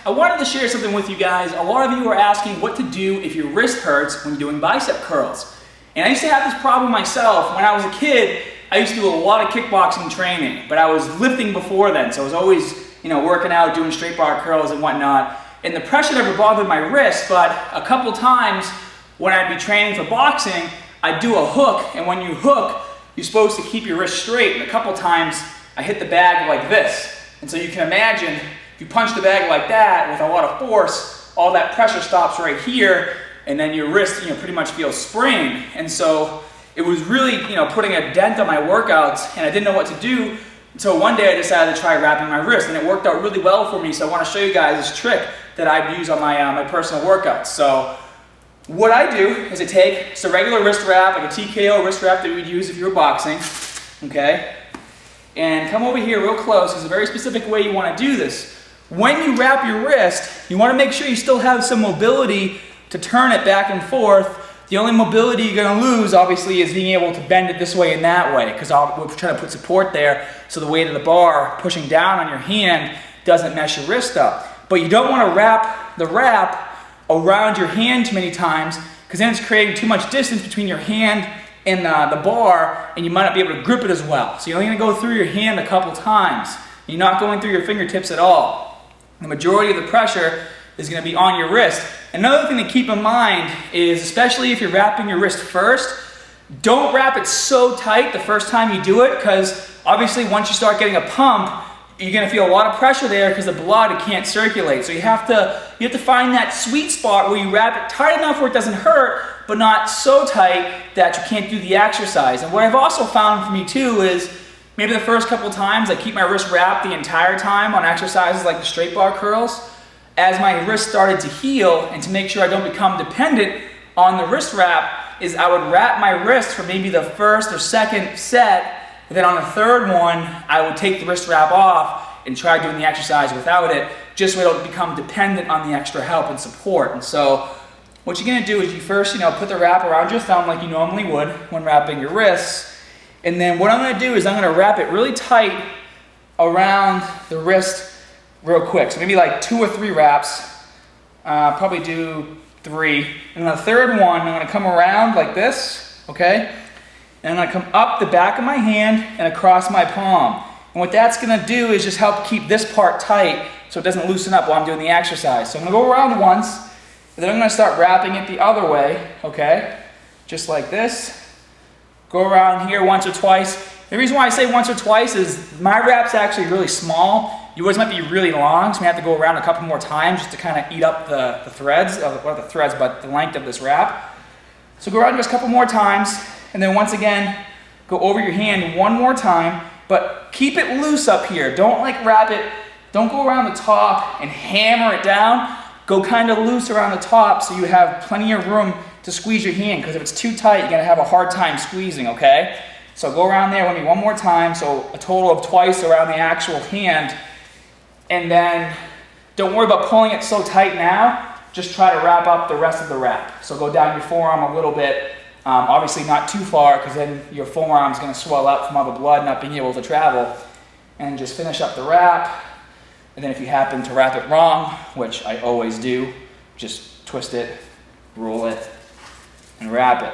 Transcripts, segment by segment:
I wanted to share something with you guys. A lot of you are asking what to do if your wrist hurts when doing bicep curls. And I used to have this problem myself. When I was a kid, I used to do a lot of kickboxing training, but I was lifting before then, so I was always, working out, doing straight bar curls and whatnot. And the pressure never bothered my wrist, but a couple times when I'd be training for boxing, I'd do a hook, and when you hook, you're supposed to keep your wrist straight. And a couple times, I hit the bag like this. And so you can imagine, if you punch the bag like that with a lot of force, all that pressure stops right here, and then your wrist, pretty much feels sprained. And so it was really, putting a dent on my workouts, and I didn't know what to do. So one day I decided to try wrapping my wrist, and it worked out really well for me. So I want to show you guys this trick that I use on my personal workouts. So what I do is I take just a regular wrist wrap, like a TKO wrist wrap that we'd use if you were boxing, okay? And come over here real close. There's a very specific way you want to do this. When you wrap your wrist, you want to make sure you still have some mobility to turn it back and forth. The only mobility you're going to lose, obviously, is being able to bend it this way and that way, because we're trying to put support there so the weight of the bar pushing down on your hand doesn't mess your wrist up. But you don't want to wrap the wrap around your hand too many times, because then it's creating too much distance between your hand and the bar, and you might not be able to grip it as well. So you're only going to go through your hand a couple times. You're not going through your fingertips at all. The majority of the pressure is going to be on your wrist. Another thing to keep in mind is, especially if you're wrapping your wrist first, don't wrap it so tight the first time you do it, because obviously once you start getting a pump, you're going to feel a lot of pressure there because the blood can't circulate. So you have to find that sweet spot where you wrap it tight enough where it doesn't hurt, but not so tight that you can't do the exercise. And what I've also found for me too is maybe the first couple times I keep my wrist wrapped the entire time on exercises like the straight bar curls. As my wrist started to heal, and to make sure I don't become dependent on the wrist wrap, is I would wrap my wrist for maybe the first or second set, and then on the third one, I would take the wrist wrap off and try doing the exercise without it, just so I don't become dependent on the extra help and support. And so what you're gonna do is you first, put the wrap around your thumb like you normally would when wrapping your wrists. And then what I'm gonna do is I'm gonna wrap it really tight around the wrist real quick. So maybe like 2 or 3 wraps, probably do 3. And on the third one, I'm gonna come around like this, okay? And I'm gonna come up the back of my hand and across my palm. And what that's gonna do is just help keep this part tight so it doesn't loosen up while I'm doing the exercise. So I'm gonna go around once, and then I'm gonna start wrapping it the other way, okay? Just like this. Go around here once or twice. The reason why I say once or twice is my wrap's actually really small. Yours might be really long, so we have to go around a couple more times just to kind of eat up the threads, not the threads, but the length of this wrap. So go around just a couple more times, and then once again, go over your hand one more time, but keep it loose up here. Don't wrap it, don't go around the top and hammer it down. Go kind of loose around the top so you have plenty of room to squeeze your hand, because if it's too tight, you're gonna have a hard time squeezing, okay? So go around there with me one more time, so a total of twice around the actual hand. And then don't worry about pulling it so tight now, just try to wrap up the rest of the wrap. So go down your forearm a little bit, obviously not too far, because then your forearm is going to swell up from all the blood not being able to travel. And just finish up the wrap. And then if you happen to wrap it wrong, which I always do, just twist it, roll it, and wrap it.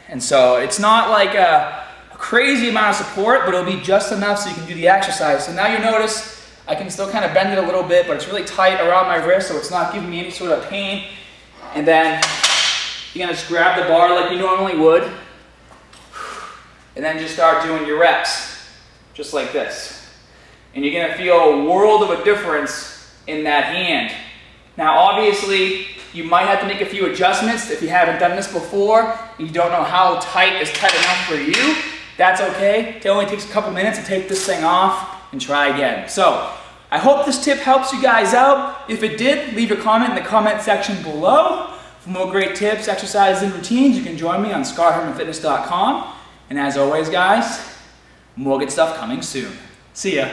And so it's not like a crazy amount of support, but it'll be just enough so you can do the exercise. So now you notice I can still kind of bend it a little bit, but it's really tight around my wrist, so it's not giving me any sort of pain. And then you're gonna just grab the bar like you normally would, and then just start doing your reps, just like this. And you're gonna feel a world of a difference in that hand. Now, obviously, you might have to make a few adjustments if you haven't done this before, and you don't know how tight is tight enough for you. That's okay. It only takes a couple minutes to take this thing off and try again. So I hope this tip helps you guys out. If it did, leave a comment in the comment section below. For more great tips, exercises, and routines, you can join me on ScottHermanFitness.com. And as always, guys, more good stuff coming soon. See ya.